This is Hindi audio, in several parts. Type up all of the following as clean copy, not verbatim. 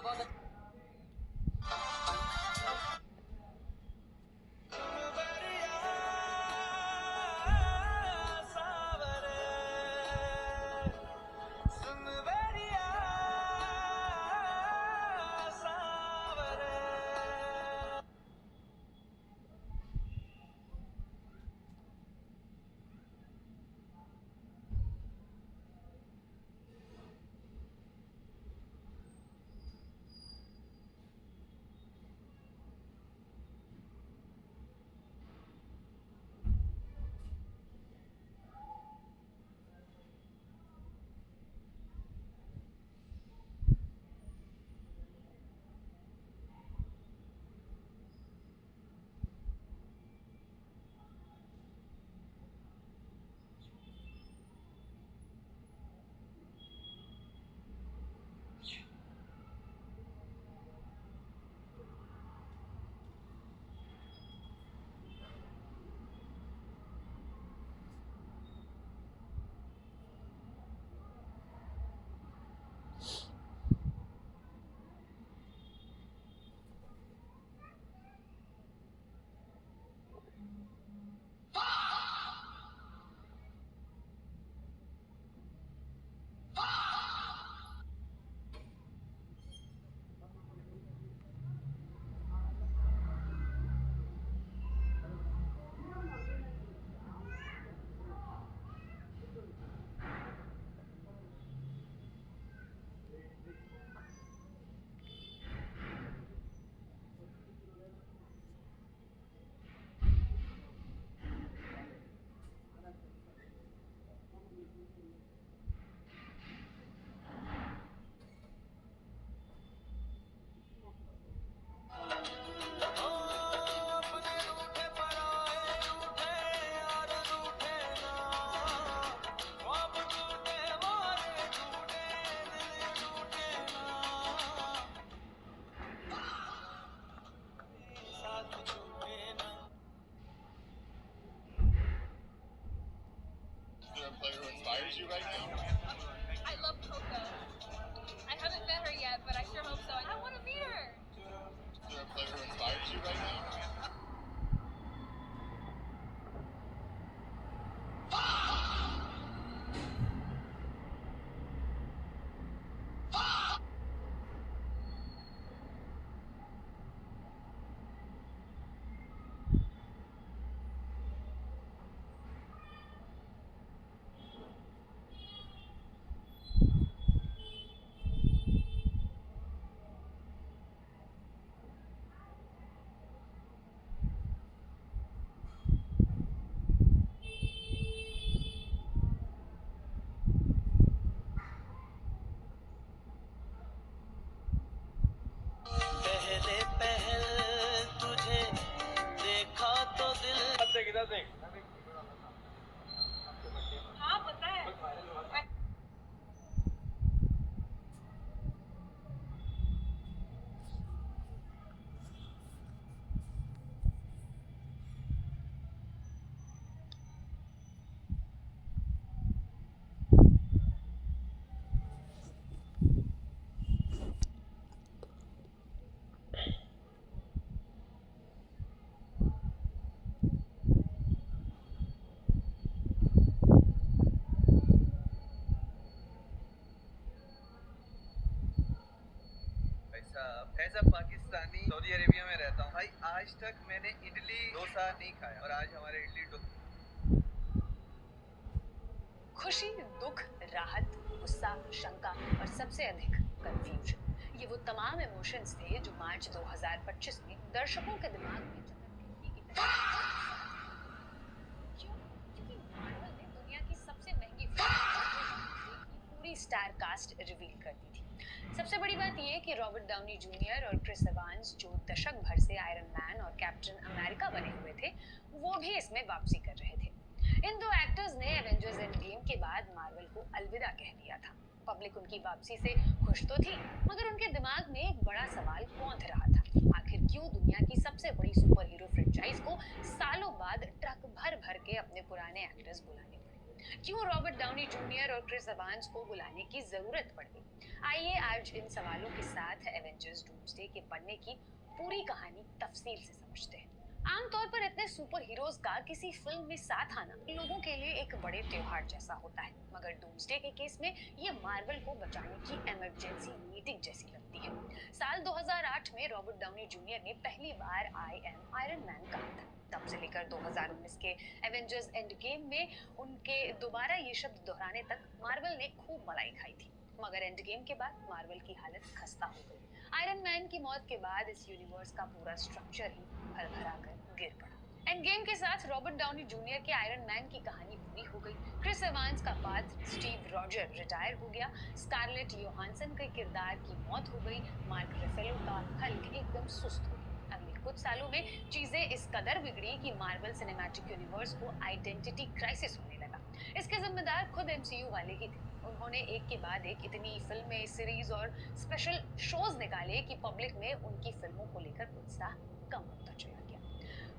बहुत player who inspires you right now? I love Coco. I haven't met her yet, but I sure hope so. I want to meet her. Is there a player who inspires you right now? पहले पहल तुझे देखा तो दिल हाँ पता है. ऐसा पाकिस्तानी सऊदी अरेबिया में रहता हूँ भाई, आज तक मैंने इडली डोसा नहीं खाया और आज हमारे इडली डोसा. खुशी, दुख, राहत, गुस्सा, शंका और सबसे अधिक कंफ्यूजन, ये वो तमाम इमोशंस थे जो मार्च 2025 में दर्शकों के दिमाग में चकरती की तरह. क्यों? क्योंकि मार्वल ने दुनिया की सबसे महंगी फिल्म की पूरी स्टार कास्ट रिवील कर दी थी. सबसे बड़ी बात यह कि रॉबर्ट डाउनी जूनियर और क्रिस एवांस, जो दशक भर से आयरन मैन और कैप्टन अमेरिका बने हुए थे, वो भी इसमें वापसी कर रहे थे. इन दो एक्टर्स ने एवेंजर्स एंड गेम के बाद मार्वल को अलविदा कह दिया था. पब्लिक उनकी वापसी से खुश तो थी, मगर उनके दिमाग में एक बड़ा सवाल कौंध रहा था. आखिर क्यों दुनिया की सबसे बड़ी सुपर हीरो फ्रेंचाइज को सालों बाद ट्रक भर भर के अपने पुराने एक्टर्स बुलाने पड़े? क्यों रॉबर्ट डाउनी जूनियर और क्रिस एवांस को बुलाने की जरूरत पड़ गई? आइए आज इन सवालों के साथ एवेंजर्स डूम्सडे के बनने की पूरी कहानी तफसील से समझते हैं। आमतौर पर इतने सुपर हीरोज का किसी फिल्म में साथ आना लोगों के लिए एक बड़े त्योहार जैसा होता है, मगर डूम्सडे के केस में ये मार्वल को बचाने की इमरजेंसी मीटिंग जैसी लगती है। साल 2008 में रॉबर्ट डाउनी जूनियर ने पहली बार आई एम आयरन मैन कहा था। तब से लेकर 2019 के एवेंजर्स एंड गेम में उनके दोबारा ये शब्द दोहराने तक मार्वल ने खूब मलाई खाई थी, मगर एंड गेम के बाद मार्वल की हालत खस्ता हो गई। आयरन मैन की मौत के बाद इस यूनिवर्स का पूरा स्ट्रक्चर ही भरभरा कर गिर पड़ा। एंड गेम के साथ रॉबर्ट डाउनी जूनियर के आयरन मैन की कहानी पूरी हो गई। क्रिस एवांस का पात्र स्टीव रॉजर रिटायर हो गया, स्कारलेट योहानसन के किरदार की मौत हो गई, मार्क रेफेलो का हल्क एकदम सुस्त हो गया। अगले कुछ सालों में चीजें इस कदर बिगड़ी कि मार्वल सिनेमैटिक यूनिवर्स को आइडेंटिटी क्राइसिस होने लगा। इसके जिम्मेदार खुद एमसीयू वाले ही थे। उन्होंने एक के बाद एक इतनी फिल्में, सीरीज और स्पेशल शोज निकाले कि पब्लिक में उनकी फिल्मों को लेकर उत्साह कम होता चला गया।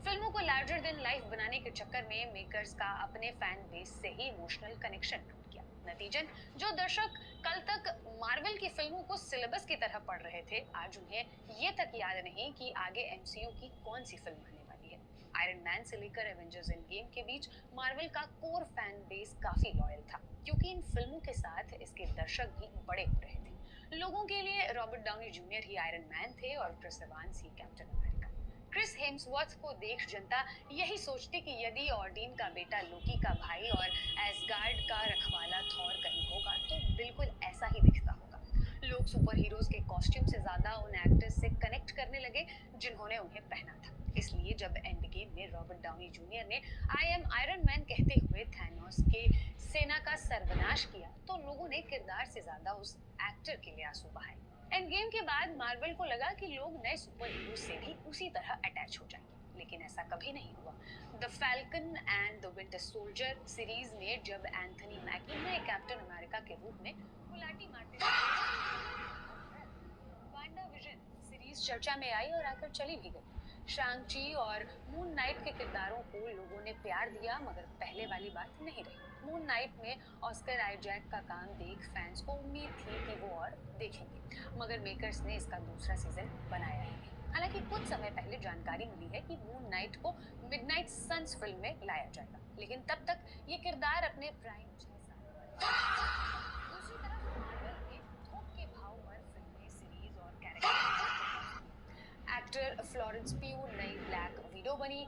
फिल्मों को लार्जर देन लाइफ बनाने के चक्कर में मेकर्स का अपने फैन बेस से ही इमोशनल कनेक्शन टूट गया। नतीजन जो दर्शक कल तक मार्वल की फिल्मों को सिलेबस की तरह पढ़ रहे थे, आज उन्हें ये तक याद नहीं कि आगे एमसीयू की कौन सी फिल्म आने वाली है। आयरन मैन से लेकर एवेंजर्स एंड गेम के बीच मार्वल का कोर फैन बेस काफी लॉयल था, क्योंकि इन फिल्मों के साथ इसके दर्शक भी बड़े हो रहे थे। लोगों के लिए रॉबर्ट डाउनी जूनियर ही आयरन मैन थे और क्रिस एवांस ही कैप्टन अमेरिका। क्रिस हेम्सवर्थ को देख जनता यही सोचती कि यदि ऑर्डिन का बेटा लोकी का भाई और एसगार्ड का रखवाला थॉर कहीं होगा तो बिल्कुल ऐसा ही दिखता होगा। लोग सुपर हीरोज के कॉस्ट्यूम से ज्यादा उन एक्टर्स से कनेक्ट करने लगे जिन्होंने उन्हें पहना था। इसलिए जब एंड गेम में रॉबर्ट डाउनी जूनियर ने आई एम आयरन मैन कहते हुए थैनोस के सेना का सर्वनाश किया तो लोगों ने किरदार से ज्यादा उस एक्टर के लिए आंसू बहाए। एंड गेम के बाद मार्वल को लगा कि लोग नए सुपर हीरो से भी उसी तरह अटैच हो जाएंगे, लेकिन ऐसा कभी नहीं हुआ। The falcon and the winter soldier series में जब एंथनी मैकी नए कैप्टन अमेरिका के रूप में गुलाटी मारते वांडा विजन सीरीज चर्चा में आई और आकर चली भी गई। शांग-ची और मून नाइट के किरदारों को लोगों ने प्यार दिया, मगर पहले वाली बात नहीं रही। मून नाइट में ऑस्कर आइजैक का काम देख फैंस को उम्मीद थी कि वो और देखेंगे, मगर मेकर्स ने इसका दूसरा सीजन बनाया ही नहीं। हालांकि कुछ समय पहले जानकारी मिली है कि मून नाइट को मिडनाइट सन्स फिल्म में लाया जाएगा, लेकिन तब तक ये किरदार अपने प्राइम 6 साल पर। दूसरी तरफ मार्वल ने थोक के भाव पर फिल्में, सीरीज और कैरेक्टर। एक्टर फ्लोरेंस प्यू नई ब्लैक विडो बनी।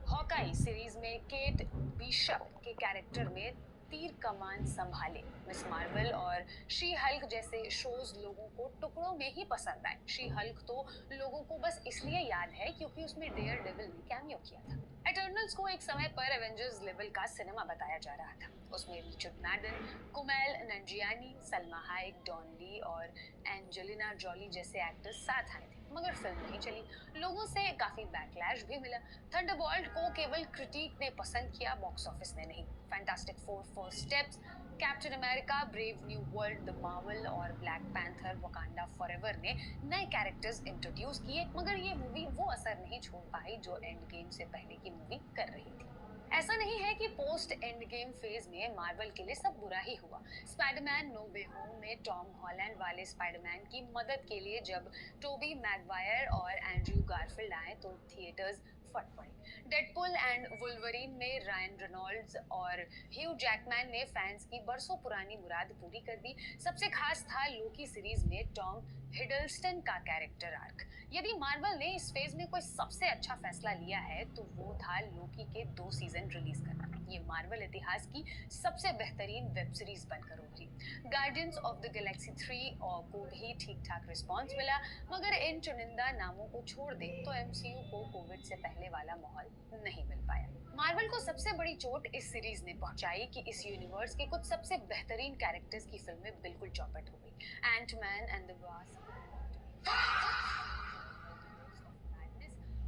हॉकाई सीरीज में केट बिशप के कैरेक्टर में तीर कमान संभाले। मिस मार्वल और शी हल्क जैसे शोज लोगों को टुकड़ों में ही पसंद आए। शी हल्क तो लोगों को बस इसलिए याद है क्योंकि उसमें डेयर डेविल ने कैमियो किया था। एटर्नल्स को एक समय पर एवेंजर्स लेवल का सिनेमा बताया जा रहा था। उसमें Richard Madden, Kumail Nanjiani, Salma Hayek, Don Lee और एंजेलिना जॉली जैसे एक्टर्स साथ आए थे, मगर फिल्म नहीं चली। लोगों से काफी बैकलैश भी मिला। थंडरबोल्ट को केवल क्रिटिक ने पसंद किया, बॉक्स ऑफिस ने नहीं। Fantastic four first steps, captain America, brave new world, the Marvel और ब्लैक पैंथर वकांडा फॉरएवर ने नए कैरेक्टर्स इंट्रोड्यूस किए, मगर ये मूवी वो असर नहीं छोड़ पाई जो एंड गेम से पहले की मूवी कर रही थी। ऐसा नहीं है कि पोस्ट एंड गेम फेज में मार्वल के लिए सब बुरा ही हुआ। स्पाइडरमैन नो वे होम में टॉम हॉलैंड वाले स्पाइडरमैन की मदद के लिए जब टोबी मैगवायर और एंड्रयू गारफील्ड आए तो थिएटर्स फट पड़े। डेडपुल एंड वुल्वरीन में रायन रेनॉल्ड्स और ह्यू जैकमैन ने फैंस की बरसों पुरानी मुराद पूरी कर दी। सबसे खास था लोकी सीरीज में टॉम हिडलस्टन का कैरेक्टर आर्क। यदि मार्वल ने इस फेज में कोई सबसे अच्छा फैसला लिया है तो वो था लोकी के 2 सीजन रिलीज करना। ये मार्वल इतिहास की सबसे बेहतरीन वेब सीरीज बनकर उभरी। गार्डियंस ऑफ द गैलेक्सी 3 को भी ठीक ठाक रिस्पॉन्स मिला, मगर इन चुनिंदा नामों को छोड़ दे तो एमसीयू को कोविड से पहले वाला माहौल नहीं मिल पाया। मार्वल को सबसे बड़ी चोट इस सीरीज ने पहुंचाई कि इस यूनिवर्स के कुछ सबसे बेहतरीन कैरेक्टर्स की फिल्में बिल्कुल चौपट हो गई। एंटमैन एंड द वास्प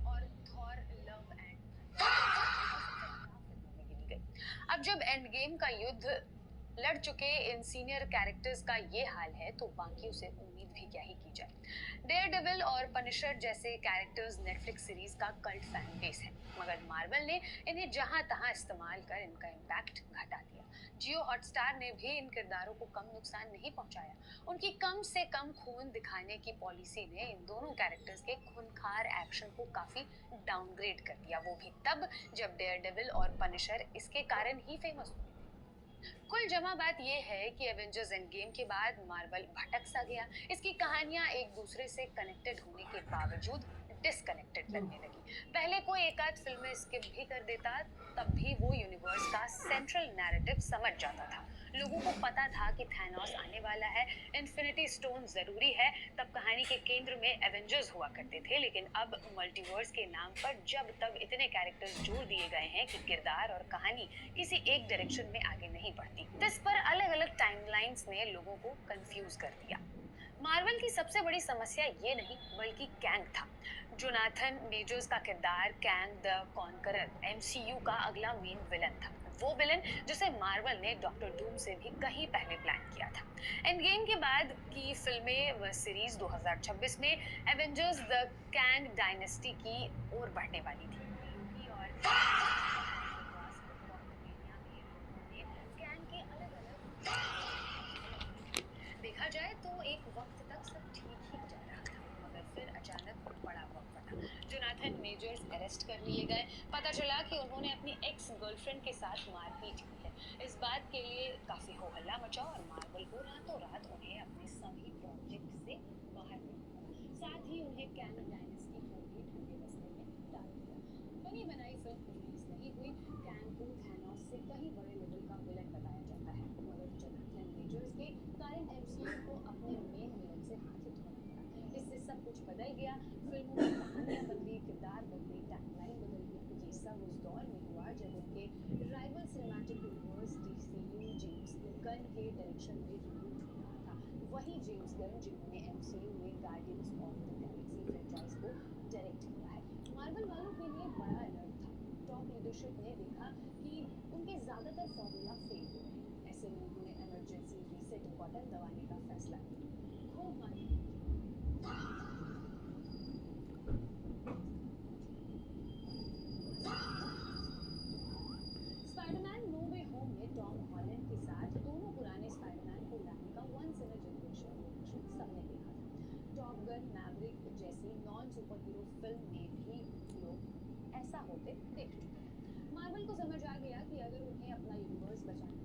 और थॉर लव एंड अब जब एंड गेम का युद्ध लड़ चुके इन सीनियर कैरेक्टर्स का ये हाल है तो बाकियों से उम्मीद भी क्या ही की जाए। डेयरडेविल और पनिशर जैसे कैरेक्टर्स नेटफ्लिक्स सीरीज का कल्ट फैन बेस है, मगर मार्वल ने इन्हें जहां तहां इस्तेमाल कर इनका इम्पैक्ट घटा दिया। जियो हॉटस्टार ने भी इन किरदारों को कम नुकसान नहीं पहुंचाया। उनकी कम से कम खून दिखाने की पॉलिसी ने इन दोनों कैरेक्टर्स के खूनखार एक्शन को काफी डाउनग्रेड कर दिया, वो भी तब जब डेयरडेविल और पनिशर इसके कारण ही फेमस हुए थे। कुल जमा बात यह है कि एवेंजर्स एंड गेम के बाद मार्वल भटक सा गया। इसकी कहानियां एक दूसरे से कनेक्टेड होने के बावजूद डिसकनेक्टेड लगने लगी। पहले कोई एक आध फिल्में स्किप भी कर देता, तब भी वो यूनिवर्स का सेंट्रल नैरेटिव समझ जाता था। लोगों को पता था कि थैनोस आने वाला है, इन्फिनिटी स्टोन जरूरी है। तब कहानी के केंद्र में एवेंजर्स हुआ करते थे, लेकिन अब मल्टीवर्स के नाम पर जब तब इतने कैरेक्टर्स जोड़ दिए गए हैं कि किरदार और कहानी किसी एक डायरेक्शन में आगे नहीं बढ़ती। इस पर अलग अलग टाइमलाइंस ने लोगों को कंफ्यूज कर दिया। मार्वल की सबसे बड़ी समस्या ये नहीं बल्कि कैंग था। जोनाथन मेजर्स का किरदार कैंग द कॉन्करर एमसीयू का अगला मेन विलन था। वो विलन जिसे मार्वल ने डॉक्टर डूम से भी कहीं पहले प्लान किया था। एंड गेम के बाद की फिल्में व सीरीज 2026 में एवेंजर्स द कैंग डायनेस्टी की ओर बढ़ने वाली थी। देखा जाए तो एक वक्त तक सब ठीक ही जा रहा था, मगर फिर अचानक बड़ा वक्त था। जोनाथन मेजर्स अरेस्ट कर लिए गए। पता चला कि उन्होंने अपनी एक्स गर्लफ्रेंड के साथ मारपीट की है। इस बात के लिए काफी हो हल्ला मचा और मार्वल को रातों रात उन्हें अपने सभी प्रोजेक्ट से बाहर निकाला। साथ ही उन्हें कैंग डायनेस्टी को भी ठंडे बस्ते में डाल दिया। बनी बनाई फिल्म रिलीज नहीं हुई। कैंग को थैनोस से कहीं बड़े लेवल का विलन बताया जाता है, मगर जोनाथन मेजर्स के कारण एमसीयू को अपने मेन विलन से हाथ ही धोना पड़ा। इससे सब कुछ बदल गया। फिल्मों की कहानियां बदली, किरदार बदले, टाइमलाइन बदल गई। ये सब उस दौर में हुआ जब उनके rival cinematic universe DCU James Gunn के डायरेक्शन में रिबूट हो रहा था। वही जेम्स गन जिन्होंने एमसीयू में guardians of the Galaxy franchise को डायरेक्ट किया है। मार्वल वालों के लिए बड़ा अलर्ट था। टॉप लीडरशिप ने देखा कि उनके ज्यादातर फॉर्मूला फेल हो रहे हैं। ऐसे में उन्होंने इमरजेंसी रीसेट बटन दबाने का फैसला किया। खूब मानी स्पाइडरमैन नो वे होम में टॉम हॉलैंड के साथ दोनों पुराने स्पाइडरमैन को लाने का वंस इन अ जनरेशन सबने देखा था। टॉप गन मैवरिक जैसी नॉन सुपर हीरो फिल्म में भी लोग ऐसा होते देख चुके हैं। मार्वल को समझ आ गया कि अगर उन्हें अपना यूनिवर्स बचाना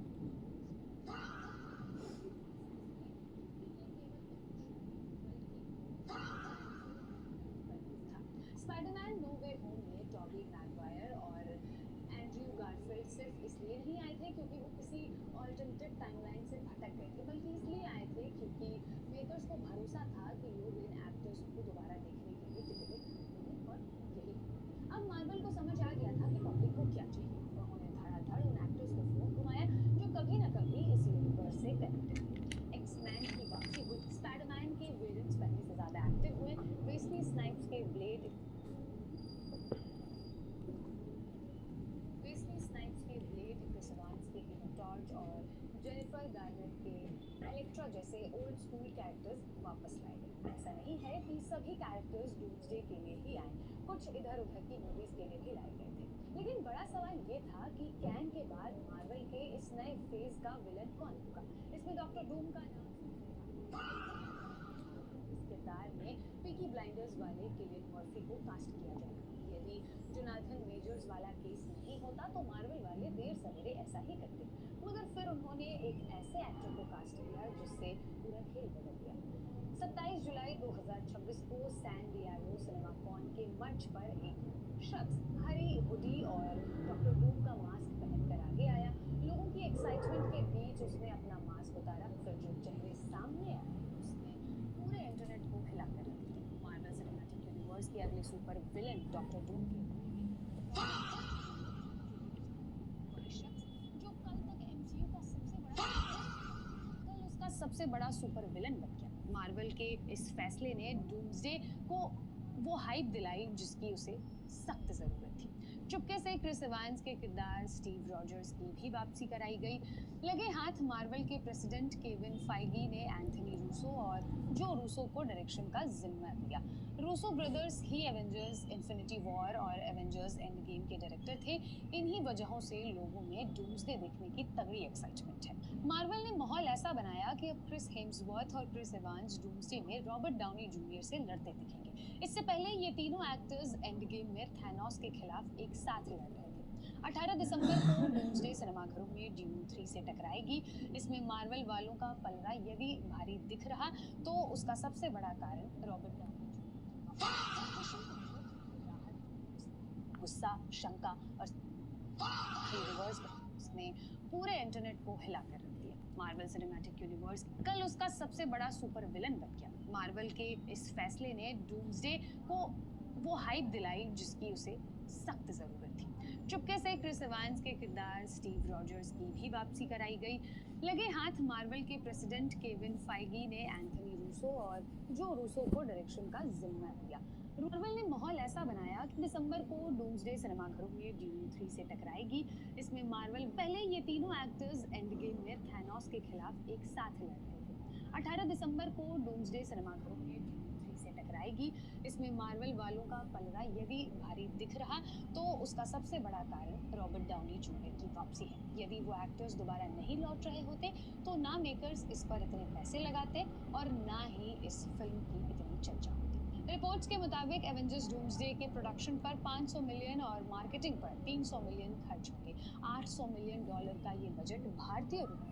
स्पाइडरमैन नो वे होम में टॉबी मैगवायर और एंड्रयू गारफील्ड सिर्फ इसलिए नहीं आए थे क्योंकि वो किसी ऑल्टरनेटिव टाइमलाइन से भटक गए थे, बल्कि इसलिए आए थे क्योंकि मेकर्स को भरोसा था कि लोग इन एक्टर्स को दोबारा देखने के लिए टिकटें खरीदेंगे और यही। अब मार्वल को समझ आ गया था कि पब्लिक को क्या चाहिए। उन्होंने धड़ाधड़ उन एक्टर्स को फोन घुमाया जो कभी ना कभी इस यूनिवर्स से कनेक्टेड थे। एक्स-मैन की वापसी हुई। स्पाइडरमैन के वेरिएंट्स पहले से ज्यादा एक्टिव हुए। वेस्ली स्नाइप्स के ब्लेड क्रिस एवांस के टॉर्च और जेनिफर गार्नेट के इलेक्ट्रा जैसे ओल्ड स्कूल कैरेक्टर्स वापस लाए गए। ऐसा नहीं है कि सभी कैरेक्टर्स डूम्सडे के लिए ही आए, कुछ इधर उधर की मूवीज के लिए भी लाए गए थे। लेकिन बड़ा सवाल ये था कि कैंग के बाद मार्वल के इस नए फेज का विलन कौन होगा। इसमें डॉक्टर डूम का नाम इस किरदार में पीकी ब्लाइंडर्स वाले किलियन मर्फी को कास्ट किया जाएगा। यदि जोनाथन मेजर्स वाला केस नहीं होता तो मार्वल वाले देर सवेरे ऐसा ही करते, मगर फिर उन्होंने एक ऐसे एक्टर को कास्ट किया जिससे पूरा खेल बदल गया। 27 जुलाई 2026 को सैन डिएगो सिनेमाकॉन के मंच पर एक शख्स हरी हुडी और डॉक्टर डूम का मास्क पहनकर आगे आया। लोगों की एक्साइटमेंट के बीच उसने अपना मास्क उतारा, फिर जो चेहरे सामने आए उसने पूरे इंटरनेट को हिलाकर रख दिया। मार्वल सिनेमैटिक यूनिवर्स के अगले सुपर विलन डॉक्टर डूम के सबसे बड़ा सुपर विलन बन गया। मार्वल के इस फैसले ने डूम्सडे को वो हाइप दिलाई जिसकी उसे सख्त जरूरत थी। चुपके से क्रिस इवांस के किरदार स्टीव रॉजर्स की भी वापसी कराई गई। लगे हाथ मार्वल के प्रेसिडेंट केविन फाइगी ने एंथनी रूसो और जो रूसो को डायरेक्शन का जिम्मा दिया। रूसो ब्रदर्स ही एवेंजर्स इन्फिनिटी वॉर और एवेंजर्स एंड गेम के डायरेक्टर थे। इन्हीं वजहों से लोगों में डूम्सडे देखने की तगड़ी एक्साइटमेंट है। मार्वल ने माहौल ऐसा बनाया कि अब क्रिस हेम्सवर्थ और क्रिस इवांस डूम्सडे में रॉबर्ट डाउनी जूनियर से लड़ते दिखेंगे। इससे पहले ये तीनों एक्टर्स एंड गेम में थैनोस के खिलाफ एक साथ लड़ रहे थे। 18 दिसंबर को डूम्सडे सिनेमाघरों में ड्यून 3 से टकराएगी। इसमें मार्वल वालों का पलड़ा यदि भारी दिख रहा तो उसका सबसे बड़ा कारण रॉबर्ट डाउनी गुस्सा, शंका और यूनिवर्स ने पूरे इंटरनेट को हिला कर रख दिया। मार्वल सिनेमैटिक यूनिवर्स कल उसका सबसे बड़ा सुपर विलन बन गया। मार्वल के इस फैसले ने डूम्सडे को वो हाइप दिलाई जिसकी उसे सख्त जरूरत थी। चुपके से क्रिस इवांस के किरदार स्टीव रॉजर्स की भी वापसी कराई गई। लगे हाथ मार्वल के प्रेसिडेंट केविन फाइगी ने एंथनी रूसो और जो रूसो को डायरेक्शन का जिम्मा दिया। मार्वल ने माहौल ऐसा बनाया कि दिसंबर को डूम्सडे सिनेमाघरों में ड्यून 3 से टकराएगी। इसमें मार्वल पहले ये तीनों एक्टर्स एंड गेम में थैनोस के खिलाफ एक साथ लड़ रहे थे। 18 दिसंबर को डूम्सडे सिनेमाघरों में ड्यून 3 से टकराएगी। इसमें मार्वल वालों का पलड़ा यदि भारी दिख रहा तो उसका सबसे बड़ा कारण रॉबर्ट डाउनी जूनियर की वापसी है। यदि वो एक्टर्स दोबारा नहीं लौट रहे होते तो ना मेकर्स इस पर इतने पैसे लगाते और ना ही इस फिल्म की इतनी चर्चा होती। रिपोर्ट्स के मुताबिक एवेंजर्स डूम्सडे के प्रोडक्शन पर 500 मिलियन और मार्केटिंग पर 300 मिलियन खर्च होंगे। $800 मिलियन का ये बजट भारतीय रुपए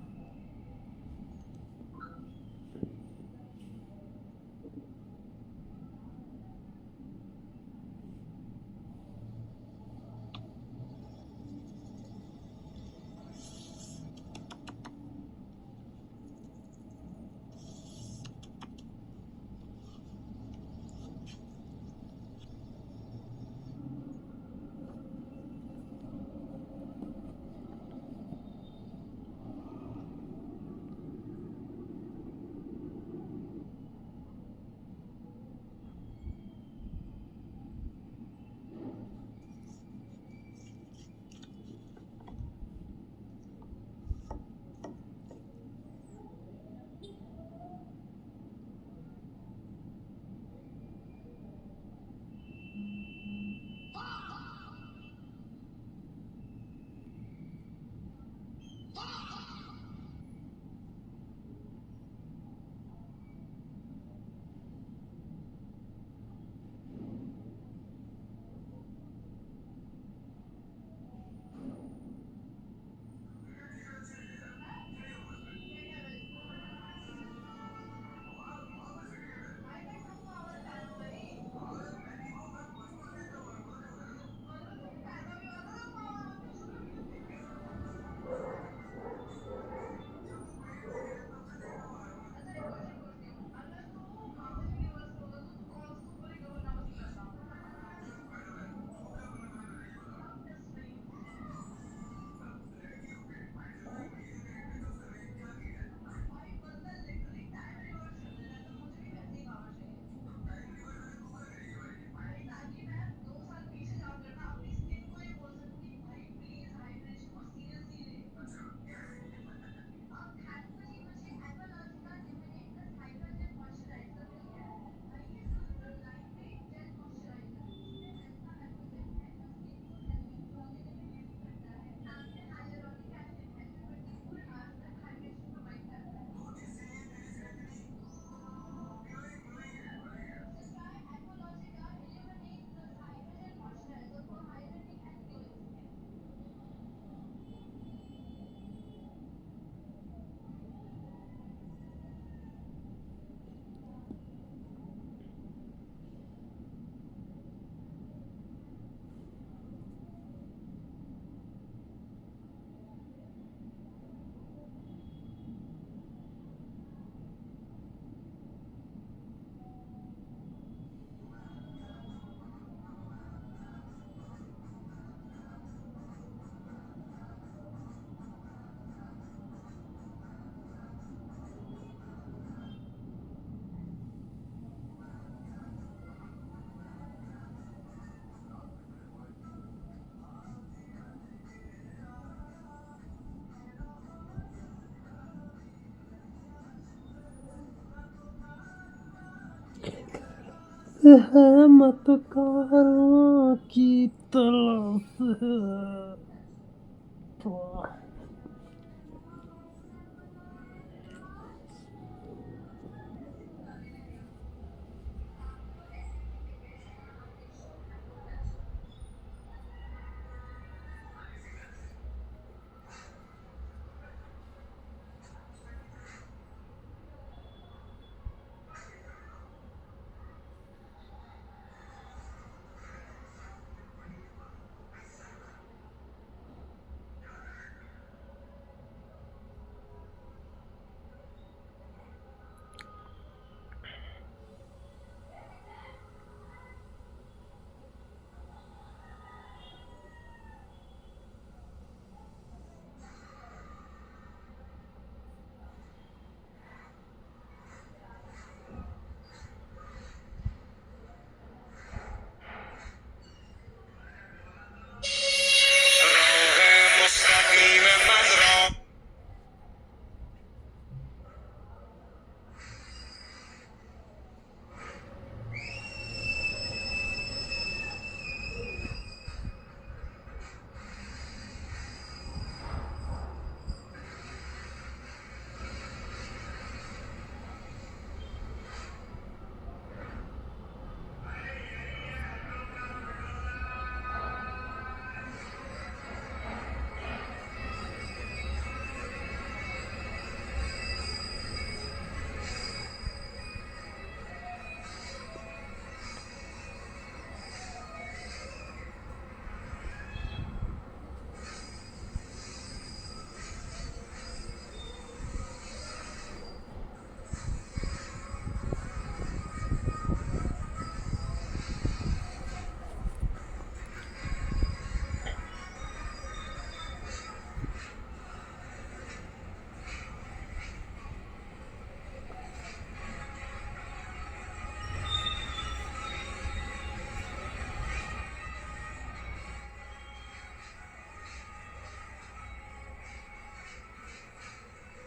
सहमतकारों की तलाश है।